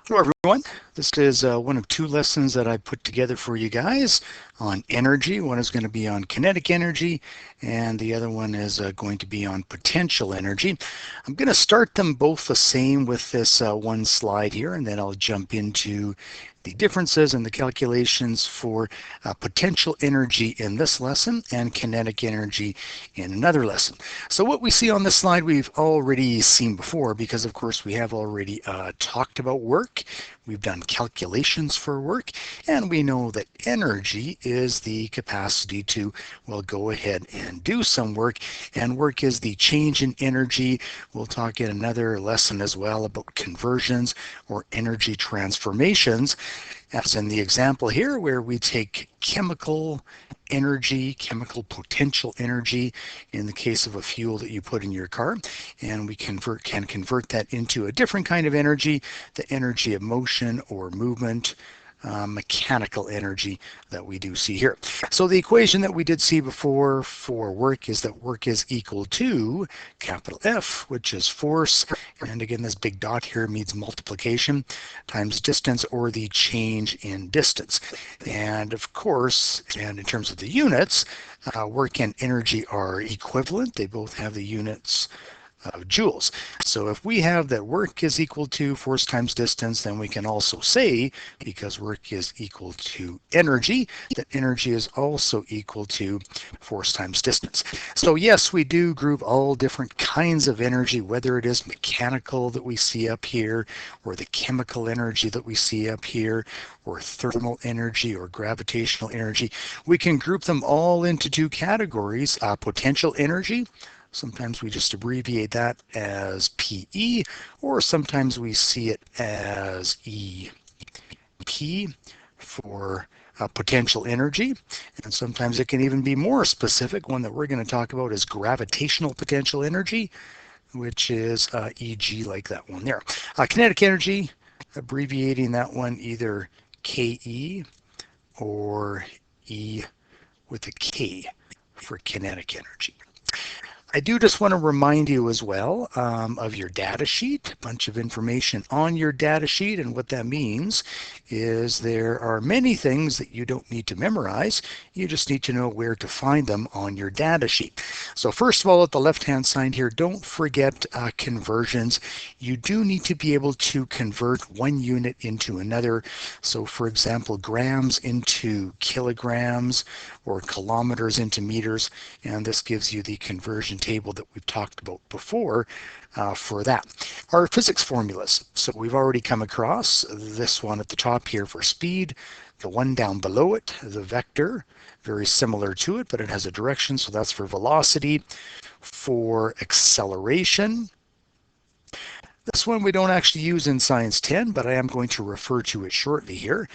Hello, everyone. This is one of two lessons that I put together for you guys on energy. One is going to be on kinetic energy, and the other one is going to be on potential energy. I'm going to start them both the same with this one slide here, and then I'll jump into the differences and the calculations for potential energy in this lesson and kinetic energy in another lesson. So what we see on this slide we've already seen before, because of course we have already talked about work. We've done calculations for work, and we know that energy is the capacity to, well, go ahead and do some work, and work is the change in energy. We'll talk in another lesson as well about conversions or energy transformations, as in the example here where we take chemical energy, chemical potential energy in the case of a fuel that you put in your car, and we can convert that into a different kind of energy, the energy of motion or movement, mechanical energy that we do see here. So the equation that we did see before for work is that work is equal to capital F, which is force, and again this big dot here means multiplication, times distance, or the change in distance. And of course, and in terms of the units, work and energy are equivalent. They both have the units of joules. So if we have that work is equal to force times distance, then we can also say, because work is equal to energy, that energy is also equal to force times distance. So yes, we do group all different kinds of energy, whether it is mechanical that we see up here, or the chemical energy that we see up here, or thermal energy or gravitational energy. We can group them all into two categories, potential energy. Sometimes we just abbreviate that as PE, or sometimes we see it as EP for potential energy. And sometimes it can even be more specific. One that we're going to talk about is gravitational potential energy, which is EG, like that one there. Kinetic energy, abbreviating that one either KE or E with a K for kinetic energy. I do just want to remind you as well of your data sheet, a bunch of information on your data sheet, and what that means is there are many things that you don't need to memorize. You just need to know where to find them on your data sheet. So first of all, at the left-hand side here, don't forget conversions. You do need to be able to convert one unit into another. So for example, grams into kilograms or kilometers into meters, and this gives you the conversion table that we've talked about before for that. Our physics formulas. So we've already come across this one at the top here for speed, the one down below it, the vector, very similar to it, but it has a direction, so that's for velocity. For acceleration, this one we don't actually use in Science 10, but I am going to refer to it shortly here.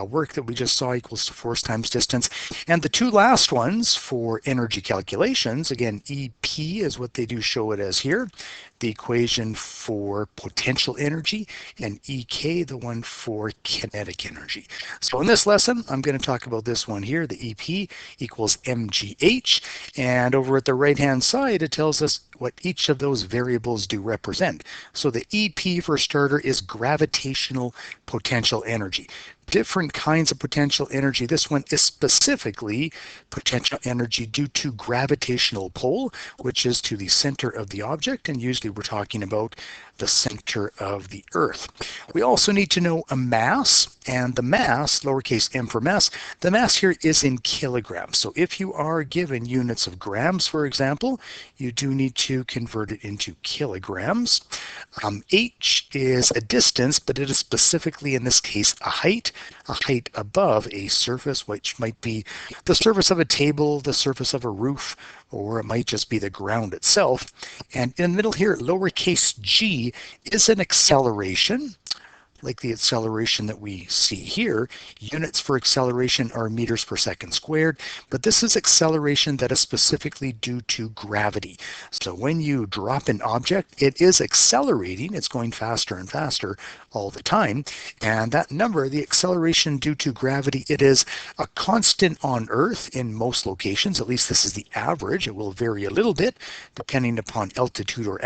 Work that we just saw equals to force times distance. And the two last ones for energy calculations, again, EP is what they do show it as here, the equation for potential energy, and EK, the one for kinetic energy. So in this lesson, I'm going to talk about this one here, the EP equals mgh, and over at the right-hand side, it tells us what each of those variables do represent. So the EP, for starter, is gravitational potential energy. Different kinds of potential energy. This one is specifically potential energy due to gravitational pull, which is to the center of the object, and usually we're talking about the center of the Earth. We also need to know a mass, and the mass, lowercase m for mass, the mass here is in kilograms. So if you are given units of grams, for example, you do need to convert it into kilograms. H is a distance, but it is specifically in this case a height above a surface, which might be the surface of a table, the surface of a roof, or it might just be the ground itself. And in the middle here, lowercase g is an acceleration, like the acceleration that we see here. Units for acceleration are meters per second squared, but this is acceleration that is specifically due to gravity. So when you drop an object, it is accelerating, it's going faster and faster all the time, and that number, the acceleration due to gravity, it is a constant on Earth in most locations. At least this is the average. It will vary a little bit depending upon altitude or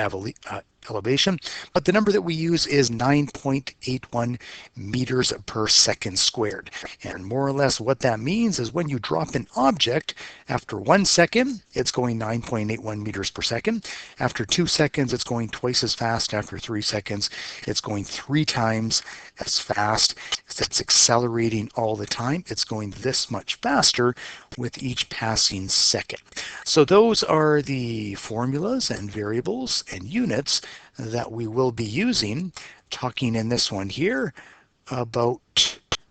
elevation, but the number that we use is 9.81 meters per second squared. And more or less what that means is when you drop an object, after 1 second, it's going 9.81 meters per second. After 2 seconds, it's going twice as fast. After 3 seconds, it's going 3 times as fast. It's accelerating all the time. It's going this much faster with each passing second. So those are the formulas and variables and units that we will be using, talking in this one here about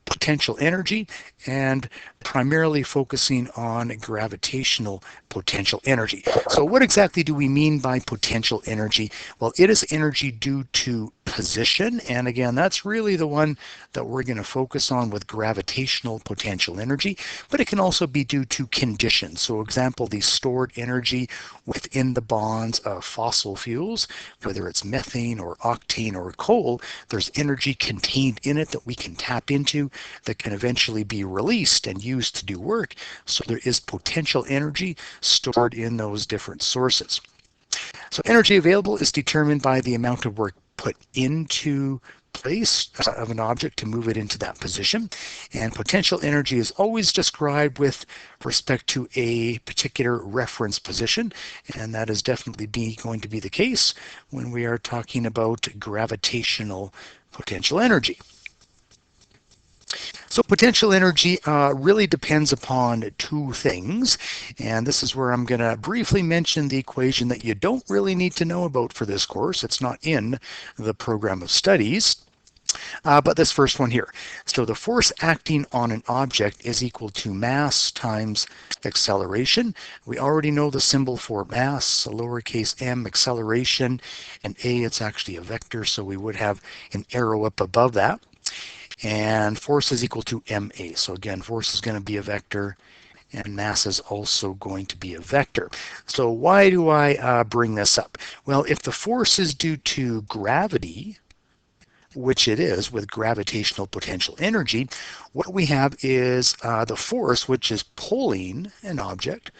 potential energy and primarily focusing on gravitational potential energy. So what exactly do we mean by potential energy? Well, it is energy due to position, and again, that's really the one that we're going to focus on with gravitational potential energy, but it can also be due to conditions. So example, the stored energy within the bonds of fossil fuels, whether it's methane or octane or coal, there's energy contained in it that we can tap into that can eventually be released and used to do work. So there is potential energy stored in those different sources. So energy available is determined by the amount of work put into place of an object to move it into that position. And potential energy is always described with respect to a particular reference position. And that is definitely going to be the case when we are talking about gravitational potential energy. So potential energy really depends upon two things, and this is where I'm going to briefly mention the equation that you don't really need to know about for this course. It's not in the program of studies, but this first one here. So the force acting on an object is equal to mass times acceleration. We already know the symbol for mass, a lowercase m, acceleration, and a, it's actually a vector, so we would have an arrow up above that. And force is equal to ma. So again, force is going to be a vector, and mass is also going to be a vector. So why do I bring this up? Well, if the force is due to gravity, which it is with gravitational potential energy, what we have is the force which is pulling an object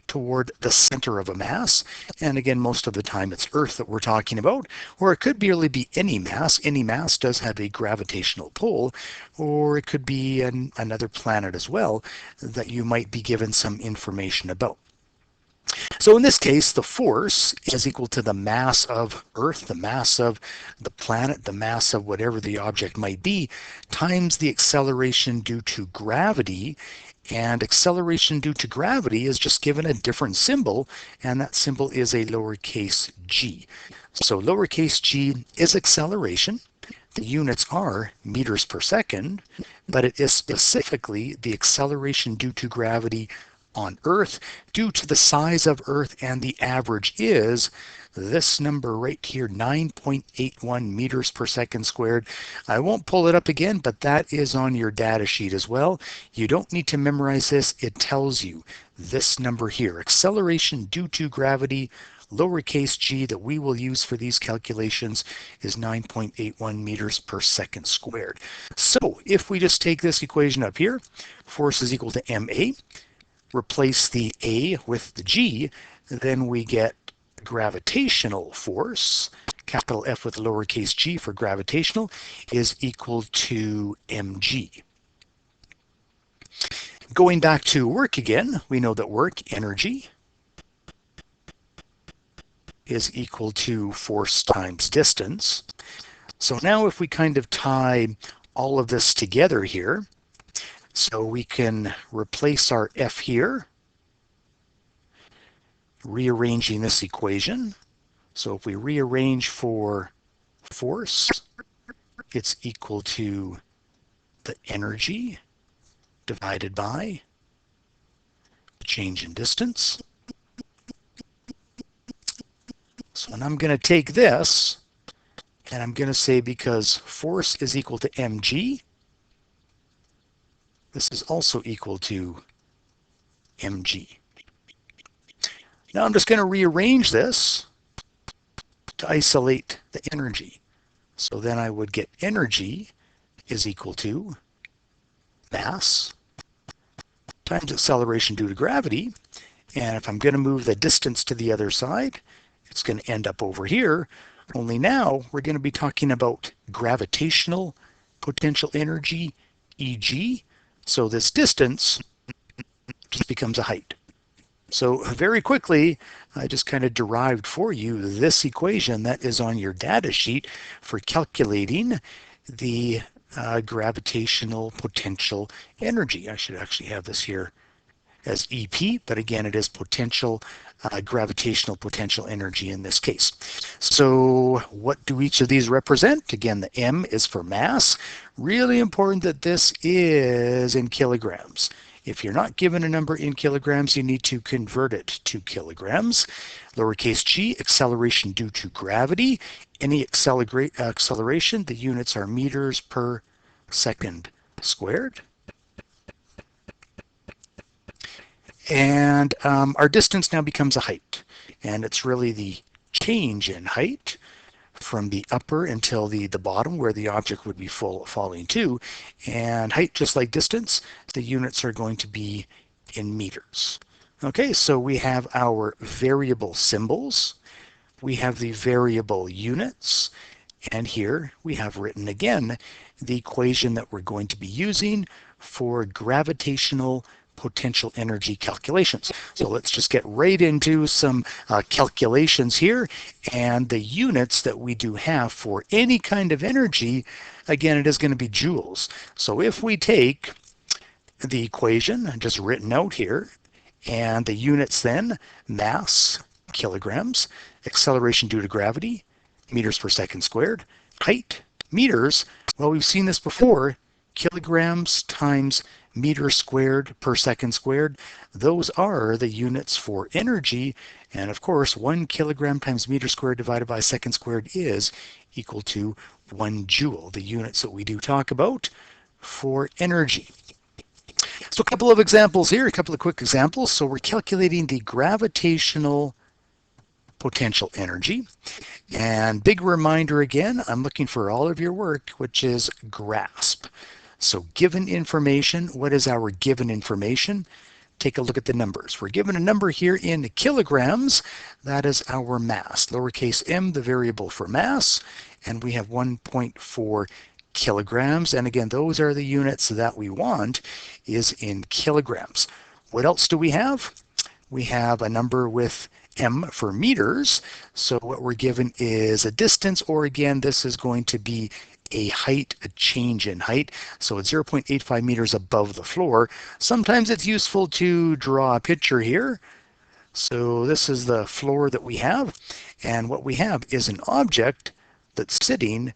toward the center of a mass. And again, most of the time it's Earth that we're talking about, or it could really be any mass. Any mass does have a gravitational pull, or it could be another planet as well that you might be given some information about. So in this case, the force is equal to the mass of Earth, the mass of the planet, the mass of whatever the object might be, times the acceleration due to gravity. And acceleration due to gravity is just given a different symbol, and that symbol is a lowercase g. So lowercase g is acceleration. The units are meters per second, but it is specifically the acceleration due to gravity on Earth due to the size of Earth, and the average is this number right here, 9.81 meters per second squared. I won't pull it up again, but that is on your data sheet as well. You don't need to memorize this. It tells you this number here, acceleration due to gravity, lowercase g, that we will use for these calculations is 9.81 meters per second squared. So if we just take this equation up here, force is equal to ma, replace the a with the g, then we get gravitational force, capital F with lowercase g for gravitational, is equal to mg. Going back to work again, we know that work, energy, is equal to force times distance. So now if we kind of tie all of this together here, so we can replace our F here, rearranging this equation. So if we rearrange for force, it's equal to the energy divided by the change in distance. So and I'm going to take this, and I'm going to say because force is equal to mg, this is also equal to mg. Now I'm just going to rearrange this to isolate the energy. So then I would get energy is equal to mass times acceleration due to gravity. And if I'm going to move the distance to the other side, it's going to end up over here Only now we're going to be talking about gravitational potential energy, EG. So this distance just becomes a height. So very quickly, I just kind of derived for you this equation that is on your data sheet for calculating the gravitational potential energy. I should actually have this here as EP, but again, it is potential, gravitational potential energy in this case. So what do each of these represent? Again, the M is for mass. Really important that this is in kilograms. If you're not given a number in kilograms, you need to convert it to kilograms. Lowercase g, acceleration due to gravity. Any acceleration, the units are meters per second squared. And our distance now becomes a height. And it's really the change in height from the upper until the bottom where the object would be falling to. And height, just like distance, the units are going to be in meters. Okay, so we have our variable symbols. We have the variable units. And here we have written again the equation that we're going to be using for gravitational potential energy calculations. So let's just get right into some calculations here, and the units that we do have for any kind of energy, again, it is going to be joules. So if we take the equation just written out here, and the units then, mass, kilograms, acceleration due to gravity, meters per second squared, height, meters, well, we've seen this before, kilograms times meters squared per second squared. Those are the units for energy. And of course, 1 kilogram times meter squared divided by second squared is equal to 1 joule, the units that we do talk about for energy. So a couple of examples here, a couple of quick examples. So we're calculating the gravitational potential energy. And big reminder again, I'm looking for all of your work, which is GRASP. So given information, what is our given information? Take a look at the numbers. We're given a number here in kilograms. That is our mass. Lowercase m, the variable for mass. And we have 1.4 kilograms. And again, those are the units that we want is in kilograms. What else do we have? We have a number with m for meters. So what we're given is a distance, or again, this is going to be a height, a change in height. So it's 0.85 meters above the floor. Sometimes it's useful to draw a picture here. So this is the floor that we have. And what we have is an object that's sitting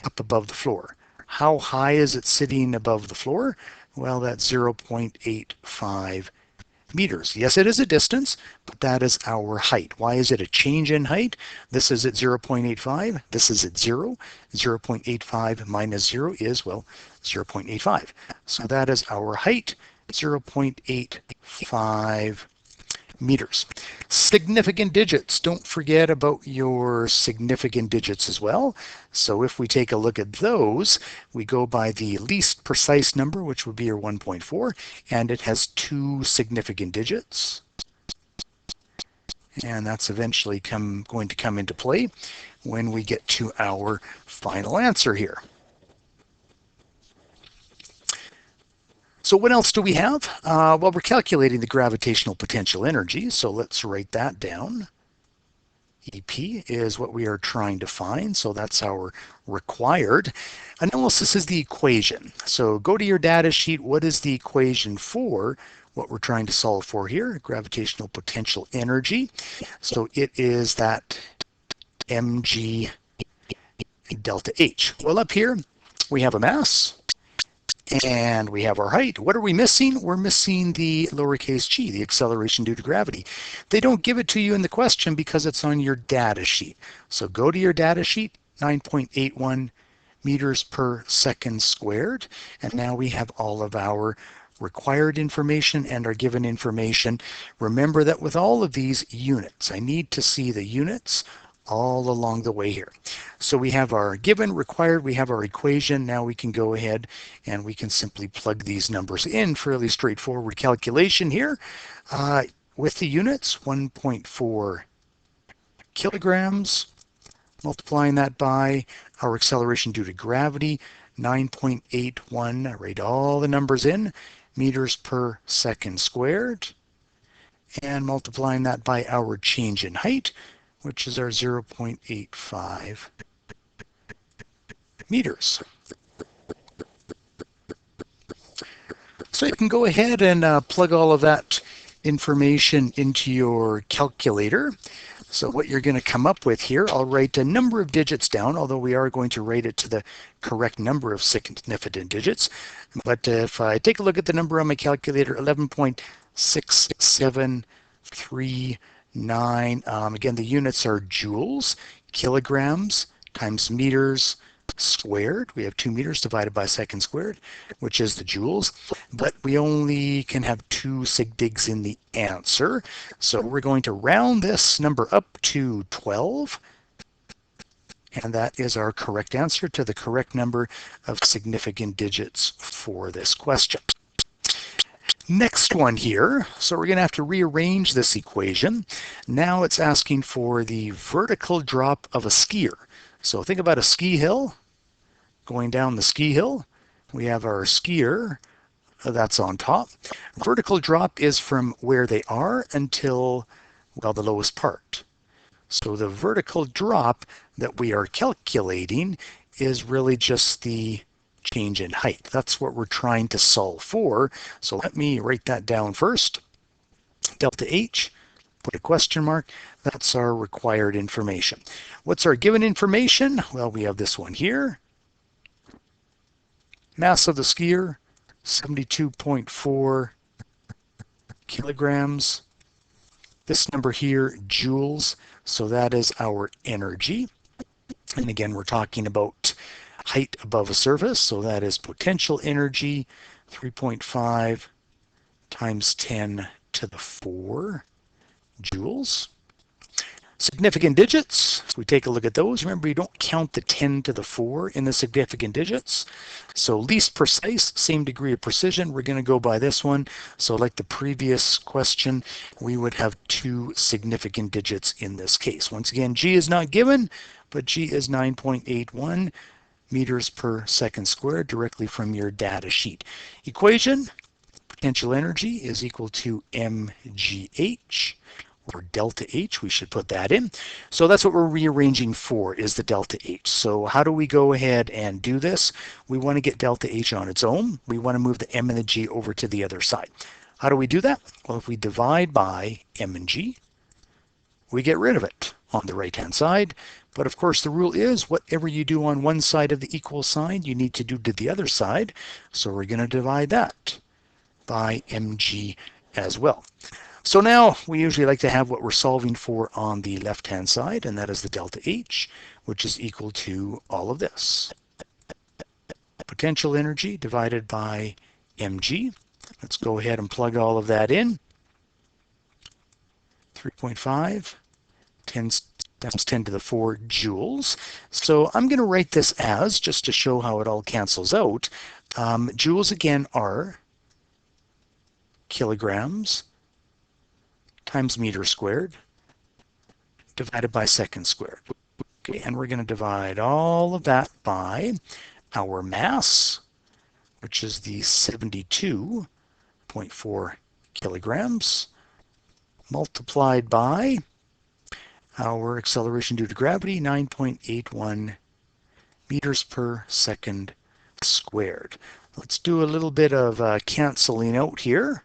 up above the floor. How high is it sitting above the floor? Well, that's 0.85 meters. Yes, it is a distance, but that is our height. Why is it a change in height? This is at 0.85. This is at 0. 0.85 minus 0 is, well, 0.85. So that is our height, 0.85 meters. Significant digits. Don't forget about your significant digits as well. So if we take a look at those, we go by the least precise number, which would be your 1.4, and it has 2 significant digits. And that's eventually going to come into play when we get to our final answer here. So what else do we have? Well, we're calculating the gravitational potential energy, so let's write that down. EP is what we are trying to find, so that's our required. Analysis is the equation. So go to your data sheet. What is the equation for what we're trying to solve for here? Gravitational potential energy. So it is that mg delta h. Well, up here we have a mass. And we have our height. What are we missing? We're missing the lowercase g, the acceleration due to gravity. They don't give it to you in the question because it's on your data sheet. So go to your data sheet, 9.81 meters per second squared. And now we have all of our required information and our given information. Remember that with all of these units, I need to see the units all along the way here. So we have our given, required, we have our equation. Now we can go ahead and we can simply plug these numbers in. Fairly straightforward calculation here. With the units, 1.4 kilograms multiplying that by our acceleration due to gravity, 9.81, I write all the numbers in, meters per second squared, and multiplying that by our change in height, which is our 0.85 meters. So you can go ahead and plug all of that information into your calculator. So what you're going to come up with here, I'll write a number of digits down, although we are going to write it to the correct number of significant digits. But if I take a look at the number on my calculator, 11.6739, again, the units are joules, kilograms times meters squared. We have 2 meters divided by second squared, which is the joules, but we only can have 2 sig digs in the answer. So we're going to round this number up to 12, and that is our correct answer to the correct number of significant digits for this question. Next one here, so we're going to have to rearrange this equation. Now it's asking for the vertical drop of a skier. So think about a ski hill. Going down the ski hill, we have our skier that's on top. Vertical drop is from where they are until, well, the lowest part. So the vertical drop that we are calculating is really just the change in height. That's what we're trying to solve for. So let me write that down first. Delta H, put a question mark. That's our required information. What's our given information? Well, we have this one here. Mass of the skier, 72.4 kilograms. This number here, joules, so that is our energy. And again, we're talking about height above a surface, so that is potential energy, 3.5 times 10 to the 4 joules. Significant digits, if we take a look at those, remember you don't count the 10 to the 4 in the significant digits. So least precise, same degree of precision, we're going to go by this one. So like the previous question, we would have 2 significant digits in this case. Once again, G is not given, but G is 9.81 meters per second squared directly from your data sheet. Equation, potential energy is equal to mgh, or delta H, we should put that in. So that's what we're rearranging for, is the delta H. So how do we go ahead and do this? We want to get delta H on its own. We want to move the M and the G over to the other side. How do we do that? Well, if we divide by M and G, we get rid of it on the right-hand side. But of course, the rule is whatever you do on one side of the equal sign, you need to do to the other side. So we're going to divide that by mg as well. So now we usually like to have what we're solving for on the left-hand side, and that is the delta H, which is equal to all of this. Potential energy divided by mg. Let's go ahead and plug all of that in. 3.5 times 10 to the 4 joules. So I'm going to write this as, just to show how it all cancels out, joules again are kilograms times meter squared divided by second squared. Okay, and we're going to divide all of that by our mass, which is the 72.4 kilograms, multiplied by our acceleration due to gravity, 9.81 meters per second squared. Let's do a little bit of canceling out here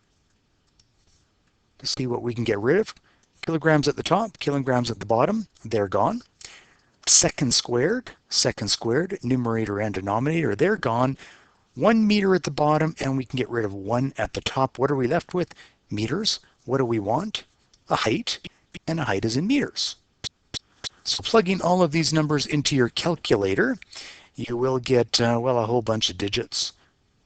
to see what we can get rid of. Kilograms at the top, kilograms at the bottom, they're gone. Second squared, numerator and denominator, they're gone. 1 meter at the bottom, and we can get rid of 1 at the top. What are we left with? Meters. What do we want? A height, and a height is in meters. So plugging all of these numbers into your calculator, you will get, well, a whole bunch of digits.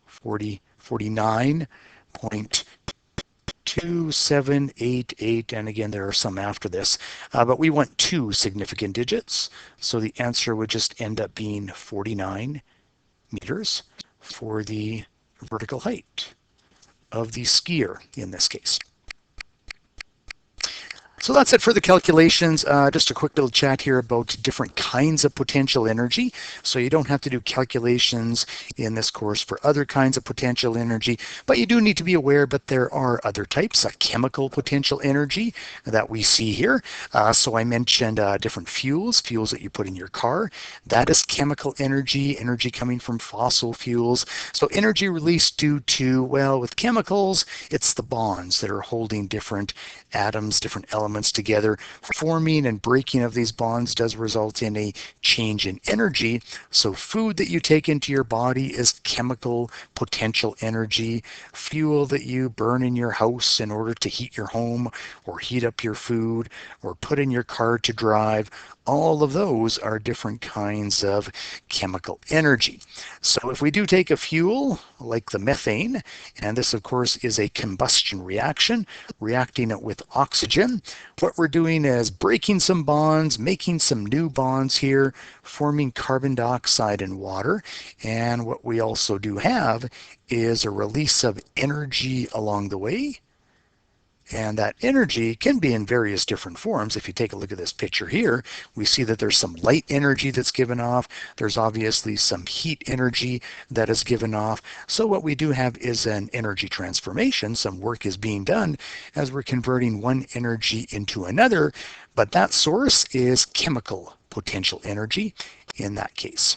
49.2788, and again, there are some after this, but we want 2 significant digits, so the answer would just end up being 49 meters for the vertical height of the skier in this case. So that's it for the calculations. Just a quick little chat here about different kinds of potential energy. So you don't have to do calculations in this course for other kinds of potential energy, but you do need to be aware that there are other types of chemical potential energy that we see here. So I mentioned different fuels that you put in your car. That is chemical energy, energy coming from fossil fuels. So energy released due to, well, with chemicals, it's the bonds that are holding different atoms, different elements together. Forming and breaking of these bonds does result in a change in energy. So food that you take into your body is chemical potential energy. Fuel that you burn in your house in order to heat your home or heat up your food or put in your car to drive, all of those are different kinds of chemical energy. So if we do take a fuel like the methane, and this of course is a combustion reaction, reacting it with oxygen, what we're doing is breaking some bonds, making some new bonds here, forming carbon dioxide and water. And what we also do have is a release of energy along the way. And that energy can be in various different forms. If you take a look at this picture here, we see that there's some light energy that's given off. There's obviously some heat energy that is given off. So what we do have is an energy transformation. Some work is being done as we're converting one energy into another, but that source is chemical potential energy in that case.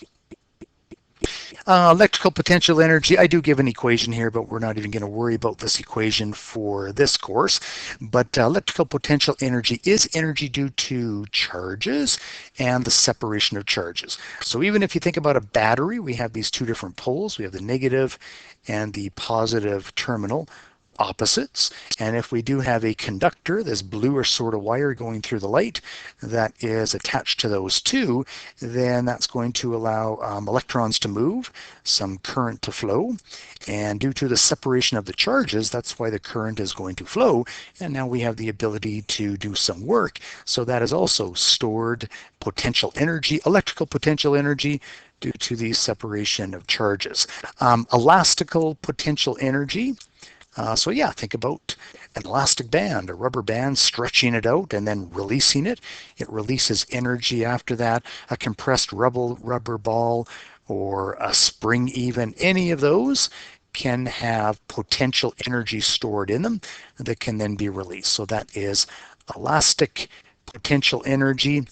Electrical potential energy, I do give an equation here, but we're not even going to worry about this equation for this course. But electrical potential energy is energy due to charges and the separation of charges. So even if you think about a battery, we have these two different poles. We have the negative and the positive terminal opposites. And if we do have a conductor, this bluish sort of wire going through the light that is attached to those two, then that's going to allow electrons to move, some current to flow. And due to the separation of the charges, that's why the current is going to flow. And now we have the ability to do some work. So that is also stored potential energy, electrical potential energy, due to the separation of charges. Elastical potential energy. So yeah, think about an elastic band, a rubber band, stretching it out and then releasing it. It releases energy after that. A compressed rubber ball or a spring even, any of those can have potential energy stored in them that can then be released. So that is elastic potential energy.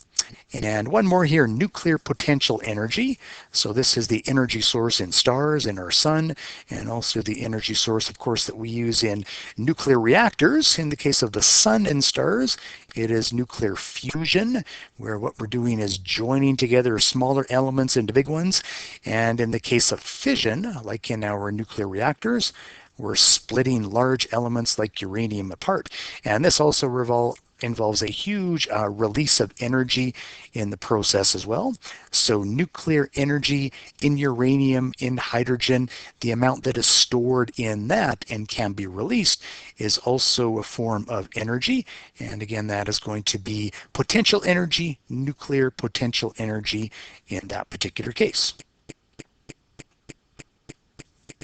And one more here, nuclear potential energy. So this is the energy source in stars, in our sun, and also the energy source, of course, that we use in nuclear reactors. In the case of the sun and stars, it is nuclear fusion, where what we're doing is joining together smaller elements into big ones. And in the case of fission, like in our nuclear reactors, we're splitting large elements like uranium apart. And this also involves a huge release of energy in the process as well. So nuclear energy in uranium, in hydrogen, the amount that is stored in that and can be released is also a form of energy. And again, that is going to be potential energy, nuclear potential energy in that particular case.